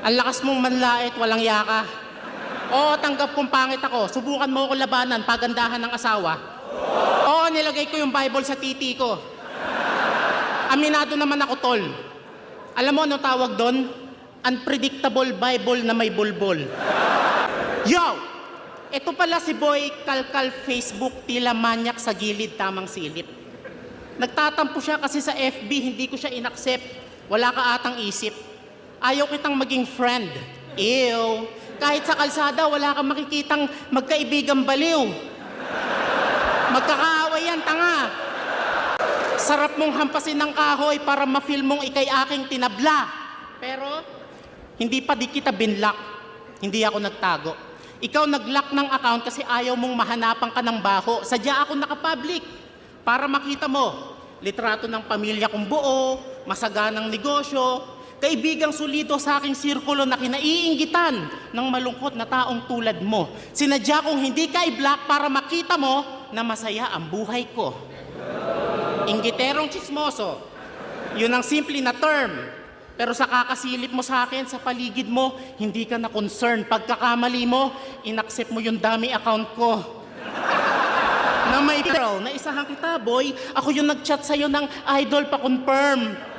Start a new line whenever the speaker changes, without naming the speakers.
Ang lakas mong manlait, walang yaka. Oo, tanggap kong pangit ako. Subukan mo ako labanan, pagandahan ng asawa. Oo, nilagay ko yung Bible sa titi ko. Aminado naman ako, tol. Alam mo ano tawag doon? Unpredictable Bible na may bulbol. Yo! Ito pala si Boy Kalkal Facebook, tila manyak sa gilid, tamang silip. Nagtatampo siya kasi sa FB, hindi ko siya inaccept. Wala ka atang isip. Ayaw kitang maging friend. Ew. Kahit sa kalsada, wala kang makikitang magkaibigang baliw. Magkakaaway yan, tanga. Sarap mong hampasin ng kahoy para ma-feel mong ikay aking tinabla. Pero, hindi pa di kita binlock. Hindi ako nagtago. Ikaw nag-lock ng account kasi ayaw mong mahanapan ka ng baho. Sadya ako nakapublic para makita mo. Litrato ng pamilya kong buo, masaganang negosyo, kaibigang solido sa aking sirkulo na kinaiinggitan ng malungkot na taong tulad mo. Sinadya kong hindi ka i-block para makita mo na masaya ang buhay ko. Inggiterong chismoso. Yun ang simple na term. Pero sa kakasilip mo sa akin, sa paligid mo, hindi ka na concern. Pagkakamali mo, inaccept mo yung dami account ko. Na may girl, na isahan kita, boy. Ako yung nag-chat sa'yo ng idol pa-confirm.